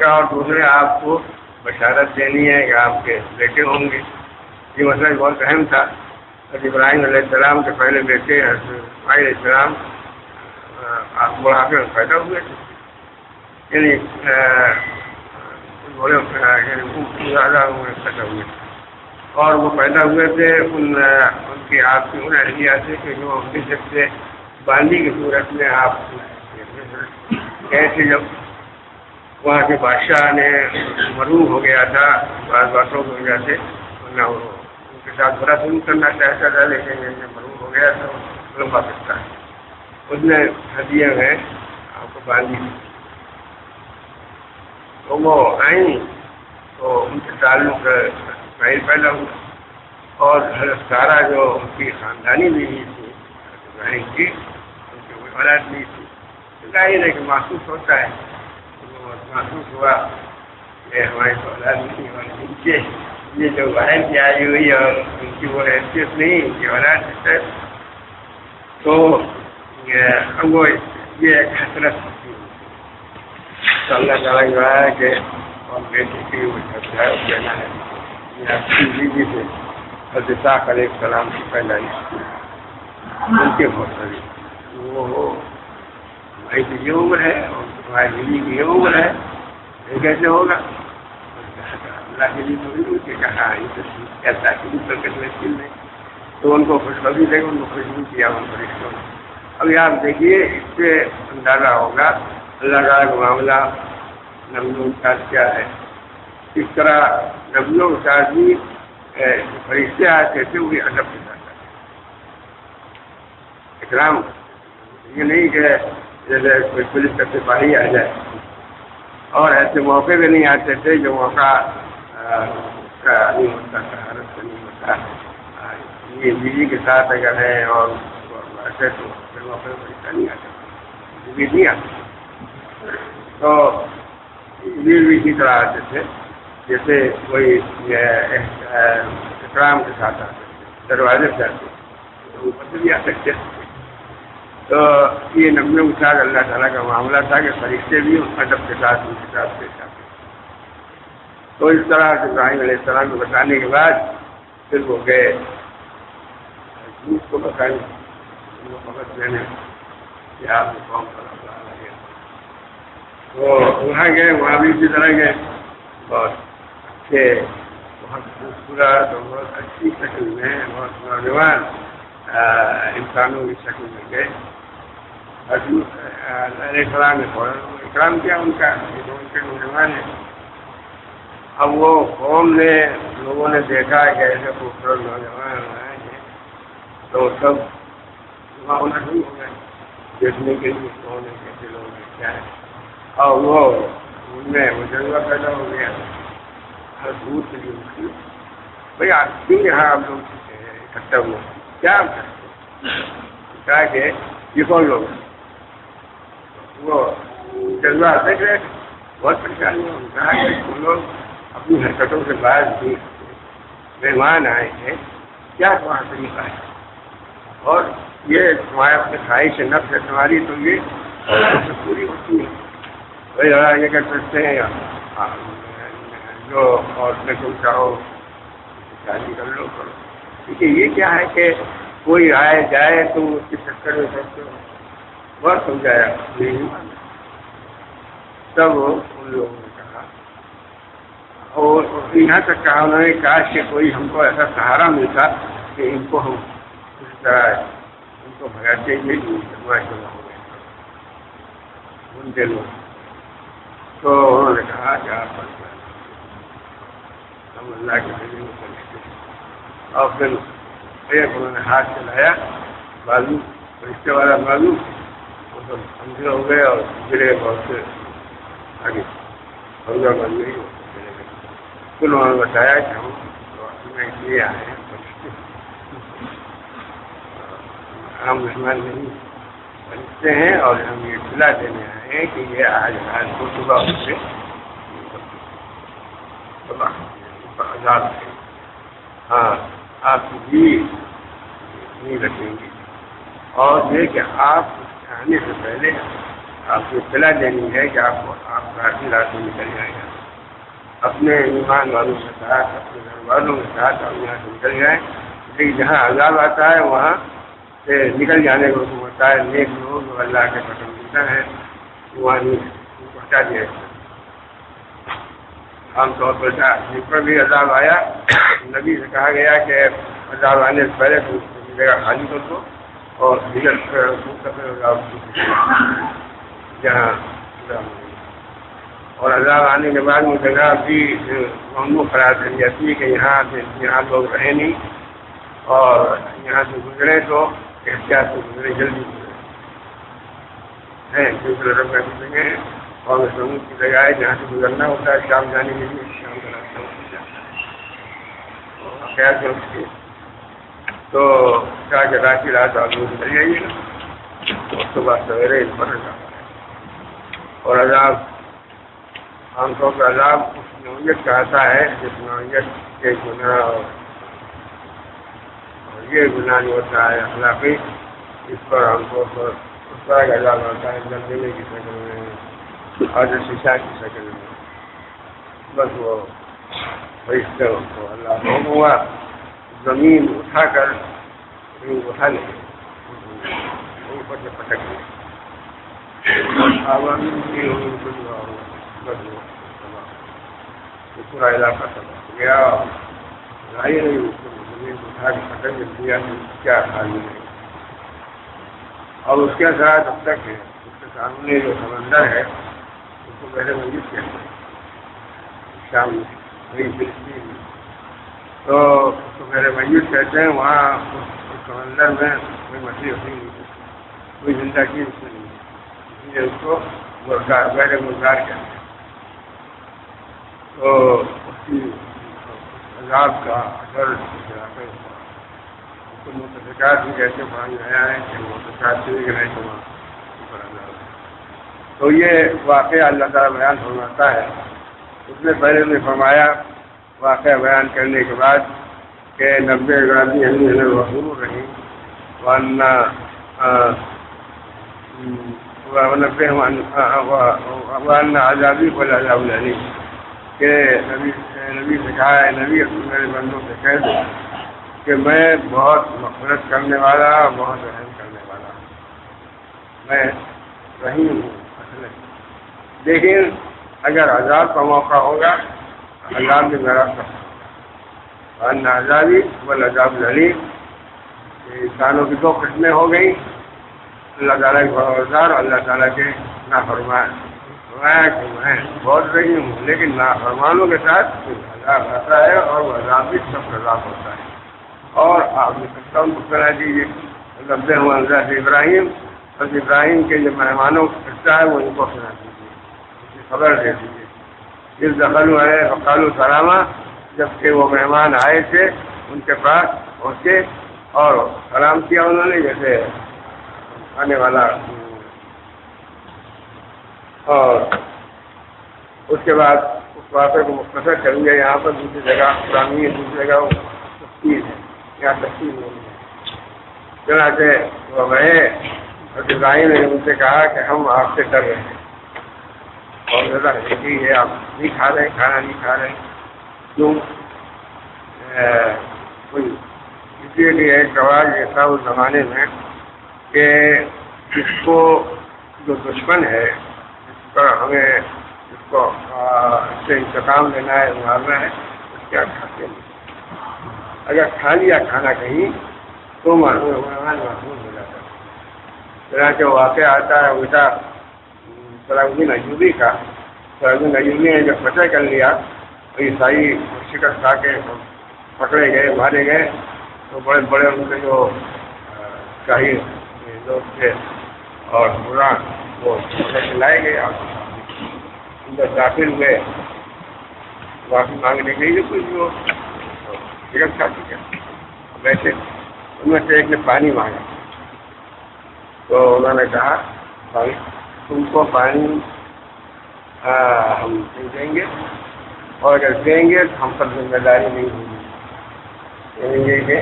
اور دوسرے آپ کو بشارت دینی ہے کہ آپ کے بیٹے ہوں گے. یہ مسئلہ بہت اہم تھا. حضرت ابراہیم علیہ السلام کے پہلے بیٹے حضرت اسماعیل علیہ السلام بڑھاپے میں پیدا ہوئے تھے. یعنی زیادہ پیدا ہوئے تھے اور وہ پیدا ہوئے تھے ان کی آپ کی ان اہلیہ سے کہ جو اپنی جب سے باندھی کی صورت میں آپ گئے تھے. جب وہاں کے بادشاہ نے مرحوم ہو گیا تھا بعض باتوں کی وجہ سے, ورنہ وہ ان کے ساتھ برا سلوک کرنا چاہتا تھا, لیکن مرحوم ہو گیا تھا لمبا سکتا ہے. اس نے ہدیے میں آپ کو باندھی دی. تو وہ آئیں تو ان کے تعلق اسماعیل پیدا ہوا اور حضرت سارہ جو ان کی خاندانی بیوی تھی ابراہیم کی, ان کی کوئی اولاد نہیں تھی. ظاہر ہے کہ محسوس ہوتا ہے, محسوس ہوا کہ ہماری تو اولاد نہیں, اور ان کے یہ جو باہر کی آئی ہوئی اور ان کی وہ حیثیت نہیں, ان کی اولاد ہے. تو وہ یہ ایک حسرت تھی. تو اللہ تعالیٰ جو ہے کہ اور بیٹی کی وہ دینا ہے آپ کی بیوی سے حضرت اسحاق علیہ السلام کی پیدائش ان کے بہت ساری وہ بھائی کی یہ عمر ہے اور تمہاری بیوی کی یہ عمر ہے, یہ کیسے ہوگا؟ اللہ کے لیے تو کہ کہا یہ تو کیسا نہیں. تو ان کو خوشخبری دے ان کو خوشبو کیا ان فرشتوں نے. ابھی آپ دیکھیے اس سے اندازہ ہوگا اللہ تعالیٰ کا معاملہ نبیوں کے ساتھ کیا ہے. اس طرح نبیوں کے ساتھ بھی فرشتے آتے تھے وہ بھی ادب کے ساتھ آتے اکرام. یہ نہیں کہ جیسے کوئی پولیس کا سپاہی آ جائے, اور ایسے موقع بھی نہیں آتے تھے جو موقع کا نہیں ہوتا تھا, حالت کا نہیں ہوتا. یہ بیوی کے ساتھ اگر ہے اور ایسے تو پھر موقع فرشتہ نہیں آتا, بیوی نہیں آتی. تو بھی اسی طرح آتے تھے جیسے کوئی اکرام کے ساتھ آتے تھے, دروازے سے آتے تو اوپر سے بھی آ سکتے تھے. تو یہ نبیوں کے ساتھ اللہ تعالیٰ کا معاملہ تھا کہ فرشتے بھی ادب کے ساتھ ان کے ساتھ پیش آتے. تو اس طرح سے ابراہیم علیہ السلام کو بتانے کے بعد پھر وہ گئے کو بتانے فقط میں نے کہ آپ کو قوم پر گیا. تو وہاں گئے, وہاں بھی اسی طرح گئے, بہت اچھے بہت خوبصورت اور بہت اچھی شکل میں بہت نوجوان انسانوں کی شکل میں گئے. علیہ السلام نے فوراً اکرام کیا ان کا, ان کے نوجوان ہیں. اب وہ قوم نے لوگوں نے دیکھا کہ ایسے خوبصورت نوجوان آئے ہیں تو سب وہاں ہونا شروع ہو گئے دیکھنے کے لیے کون ہے, کیسے لوگ ہیں, کیا ہے. اور وہ ان میں وہ جذبہ پیدا ہو گیا ہر دور سے بھی مشکل بھائی آپ کیوں یہاں آپ لوگ اکٹھا ہوئے کیا آپ کرتے ہیں, کہا کہ یہ کون لوگ ہیں. وہ جذبہ دیکھ رہے بہت پریشانی ہو. کہا کہ وہ لوگ اپنی حرکتوں سے باہر بھی مہمان آئے ہیں, کیا تمہارا طریقہ ہے, اور یہ تمہارے اپنے خواہش نفس ہے تمہاری تو یہ پوری ہوتی ہے. بھائی یہ کر سکتے ہیں جو عورتیں تم چاہو شادی کر لو کرو, کیونکہ یہ کیا ہے کہ کوئی آئے جائے تم اس کے چکر میں سکتے ہو. بہت سمجھایا نہیں تب ان لوگوں نے کہا, اور یہاں تک کہا انہوں نے کاش کہ کوئی ہم کو ایسا سہارا ملتا کہ ان کو ہم اس طرح ان کو بھگاتے ہوئے ہو گئے ان کے لوگ. تو انہوں نے کہا کہ آپ ہم اللہ کے ذریعے میں فرشتے ہیں. اور پھر ایک انہوں نے ہاتھ چلایا بازو فرشتے والا بازو, وہ سب اندھے ہو گئے اور گرے بہت سے آگے حوضہ بن گئی. پھر انہوں نے بتایا کہ ہم میں لیے آئے ہیں فرشتے, عام مہمان نہیں فرشتے ہیں, اور ہم یہ اطلاع دینے آئے ہیں کہ یہ آج کو صبح سے آزاد ہے. ہاں آپ بھی نہیں رکھیں گے, اور یہ کہ آپ آنے سے پہلے آپ کو اطلاع دینی ہے کہ آپ کا آخری رات میں نکل جائے گا. اپنے ایمان والوں کے ساتھ اپنے گھر والوں کے ساتھ آپ یہاں سے نکل جائیں. لیکن جہاں عذاب آتا ہے وہاں سے نکل جانے کو حکم ہوتا ہے. نیک لوگ جو اللہ کے پسندیدہ ہیں وہاں پہنچا دیا. عام طور پر جن پر بھی عذاب آیا نبی سے کہا گیا کہ عذاب آنے سے پہلے تو جگہ خالی کر دو اور جہاں اور عذاب آنے کے بعد وہ جگہ بھی ممنوع قرار دے دی جاتی ہے کہ یہاں لوگ رہیں نہیں اور یہاں سے گزرے تو احتیاط سے گزرے, جلدی گزرے گزرے ہیں. اور سمود کی جگہ ہے جہاں سے گزرنا ہوتا ہے شام جانے کے لیے, شام کا راستہ ہو جاتا ہے خیال سے اس کے تو کیا کہ رات کی رات آپ لوگ چل جائیے گا, اس کے بعد سویرے اس پر جاتا ہے. اور عذاب عام طور پر عذاب اس نوعیت کا آتا ہے جس نوعیت کے گناہ اور یہ گناہ نہیں ہوتا ہے اخلاقی, اس پر عام طور پر اس طرح کا عذاب ہوتا ہے زلزلے کی شکل میں اور شیشہ کی شکل میں. بس وہ فرشتے کو اللہ کو ہوا زمین اٹھا کر اٹھا لیں اوپر سے پٹک لیں پورا علاقہ سب گیا ظاہر نہیں زمین اٹھا کے پٹک دیا کیا حال ہے. اور اس کے ساتھ اب تک ہے اس کے سامنے جو سمندر ہے اس کو پہلے میت کہتے ہیں شام میں فلسطین میں, تو اس کو پہلے میت کہتے ہیں. وہاں اس سمندر میں کوئی مچھلی ہوتی نہیں, کوئی زندہ چیز اس میں نہیں, اس لیے اس کو پہلے مردار کہتے ہیں. تو اس کی عذاب کا اثر متفقات بھی کیسے پانی آیا ہے کہ متفقات سے بھی رہے تو وہاں عذاب ہے. تو یہ واقعہ اللہ تعالیٰ بیان فرماتا ہے. اس نے پہلے نے فرمایا واقعہ بیان کرنے کے بعد کہ 90 گرامی رسول رہی ورنہ 90 آزادی کو عذاب العلی کہ نبی سے کہا ہے نبی میرے بندوں سے کہہ دو کہ میں بہت مغفرت کرنے والا بہت رحم کرنے والا ہوں, میں رحیم ہوں اصل. لیکن اگر عذاب کا موقع ہوگا عذاب بھی میرا سب ورنہ عذابی والعذاب العلیم. انسانوں کی دو قسمیں ہو گئی, اللہ تعالیٰ کے فرماندار اور اللہ تعالیٰ کے نافرمان. کہ میں بہت رحیم ہوں لیکن نافرمانوں کے ساتھ عذاب آتا ہے اور وہ عذاب بھی سب عذاب ہوتا ہے. اور آپ نے سب کو کرا دیجیے لبے ہوں حضرت ابراہیم اور ابراہیم کے جو مہمانوں کا قصہ ہے وہ ان کو سنا دیجیے, اس کی خبر دے دیجیے. جس دخل ہے فقال سلامہ, جب کہ وہ مہمان آئے تھے ان کے پاس پہنچے اور سلام کیا انہوں نے جیسے آنے والا. اور اس کے بعد اس واقعے کو مختصر کریں گے. یہاں پر دوسری جگہ پرانی ہے, دوسری جگہ وہ تفصیل ہے, یہاں تفصیل نہیں ہے. چنانچہ وہ گئے اور ابراہیم نے ان سے کہا کہ ہم آپ سے ڈر رہے ہیں اور زیادہ نہیں ہے, آپ نہیں کھا رہے, کھانا نہیں کھا رہے. کیوں؟ اسی لیے ایک رواج ایسا اس زمانے میں کہ اس کو جو دشمن ہے اس پر ہمیں اس کو اس سے انتقام لینا ہے, مارنا ہے, اس کیا کھاتے ہیں. اگر کھا لیا کھانا کہیں تو مہمان محفوظ ہو جاتا ہے. چنانچہ واقعہ آتا ہے بیٹا صلاح الدین ایوبی کا. صلاح الدین ایوبی نے جب فتح کر لیا تو عیسائی شکست کھا کے پکڑے گئے, مارے گئے. تو بڑے بڑے ان کے جو شاہی لوگ تھے اور حکمران وہ لائے گئے, اندر داخل ہوئے, معافی مانگنے کے لیے کوئی جو شکست کھا چکے. ویسے ان میں سے ایک نے پانی مانگا تو انہوں نے کہا بھائی تم کو پانی ہم دیں گے اور اگر دیں گے تو ہم پر ذمہ داری نہیں ہوگی. یہ کہ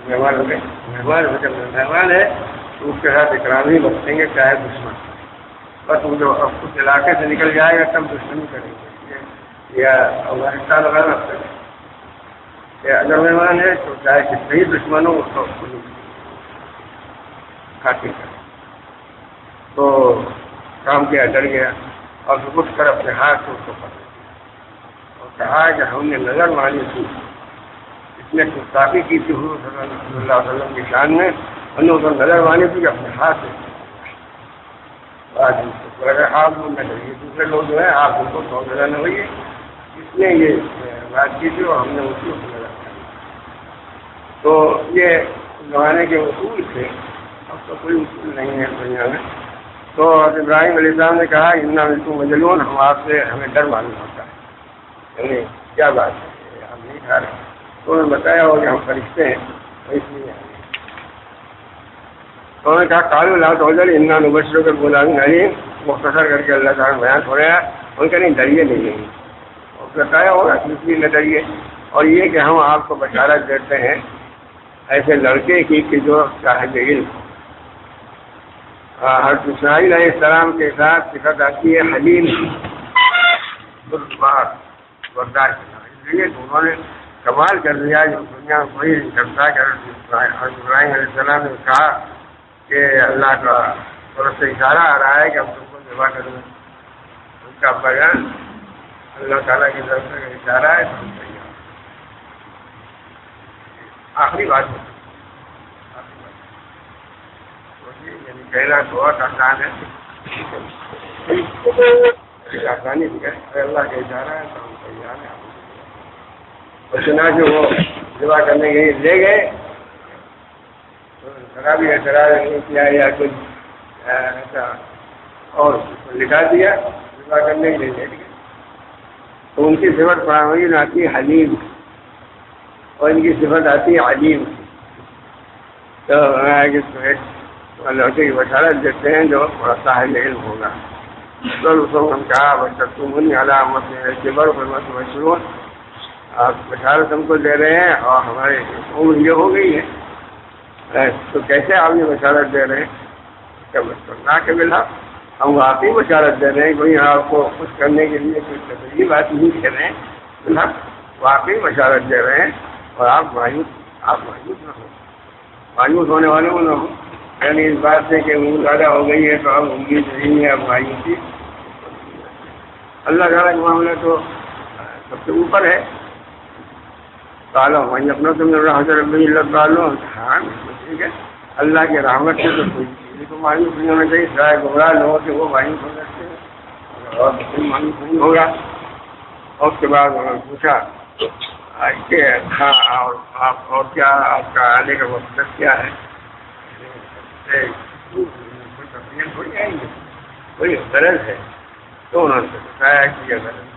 مہمان ہو گئے, مہمان ہے تو اس کے ساتھ اکرام ہی برتیں گے چاہے دشمن. بس وہ جو اس علاقے سے نکل جائے گا تب دشمنی کریں گے، یا افغانستان وغیرہ یا اگر مہمان ہے تو چاہے کتنے ہی دشمن ہو اس کو کھاتی کر تو کام کیا ڈر گیا اور اٹھ کر اپنے ہاتھ سے اس کو پکڑا اور کہا کہ ہم نے نظر مانی تھی، اس نے گستاخی کی تھی حضور صلی اللہ علیہ وسلم کی شان میں، ہم نے اس کو نظر مانی تھی کہ اپنے ہاتھ سے آپ لوگ نہ کریے، دوسرے لوگ جو ہے آپ ان کو سو نظر نہ ہوئیے، اس نے یہ بات کی تھی اور ہم نے اسی کو نظر مانی۔ تو یہ زمانے کے اصول تھے، اب تو کوئی اصول نہیں ہے دنیا میں۔ تو ابراہیم علیہ السلام نے کہا انا منکم وجلون، ہم آپ سے ہمیں ڈر معلوم ہوتا ہے، یعنی کیا بات ہے ہم نہیں کھا رہے، تو انہوں نے بتایا ہو کہ ہم فرشتے ہیں اس لیے۔ تو انہوں نے کہا قالوا لا تعجل انا نبشرک بغلام علیم، مختصر کر کے اللہ تعالیٰ بیان ہو رہا ہے، ان کا نہیں ڈریے نہیں، اور بتایا ہوگا اس لیے نہ ڈریے، اور یہ کہ ہم آپ کو بشارت دیتے ہیں ایسے لڑکے کی کہ جو صاحب علم۔ حضرت اسماعیل علیہ السلام کے ساتھ صفت آتی ہے حلیم، برداشت، اس لیے انہوں نے کمال کر دیا جو دنیا میں کوئی نہیں کرتا کہ حضرت ابراہیم علیہ السلام نے کہا کہ اللہ کا طرف سے اشارہ آ رہا ہے کہ ہم تم کو ذبح کریں گے، ان کا بیان اللہ تعالیٰ کی طرف سے اشارہ ہے، آخری بات ہے، یعنی کہنا تو بہت آسان ہے، آسانی بھی ہے، اللہ کا اشارہ ہے تو ہم تیار ہیں۔ اور چنانچہ وہ ذبح کرنے کے لیے لے گئے، شرابی ہے شراب نہیں کیا یا کچھ ایسا اور لکھا دیا، ذبح کرنے کے لیے لے گئے، تو ان کی صفت قرآن میں آتی ہے حلیم اور ان کی صفت آتی ہے علیم۔ تو لڑکے کی بشارت دیتے ہیں جو صاحب علم ہوگا۔ ہم کہا بشرتمونی علی الکبر فبما تبشرون، آپ بشارت ہم کو دے رہے ہیں اور ہماری عمر یہ ہو گئی ہے، تو کیسے آپ یہ بشارت دے رہے ہیں؟ نہ کہ بلا ہم واقعی بشارت دے رہے ہیں، کوئی آپ کو خوش کرنے کے لیے کوئی تفریحی بات نہیں کہہ رہے ہیں، بلا واقعی بشارت دے رہے ہیں، اور آپ مایوس نہ ہو، مایوس ہونے والے کو نہ ہو، یعنی اس بات سے کہ عمر زیادہ ہو گئی ہے تو اب امید نہیں ہے، اب مایوسی۔ اللہ تعالیٰ کا معاملہ تو سب سے اوپر ہے۔ تعالیٰ میں اپنا تم رحمت ربی اللہ تعالیٰ، ہاں ٹھیک ہے، اللہ کی رحمت سے تو کوئی چیز کو مایوس نہیں ہونا چاہیے، سوائے گمراہ لوگوں سے وہ مایوس ہو سکتے ہیں، اور کوئی مایوس نہیں ہوگا۔ اور اس کے بعد انہوں نے پوچھا کہ ہاں اور آپ اور کیا آپ کا آنے کا مقصد کیا ہے؟ کوئی تفریح تھوڑی آئیں گے، کوئی غرض ہے، تو انہوں نے بتایا کہ یہ غرض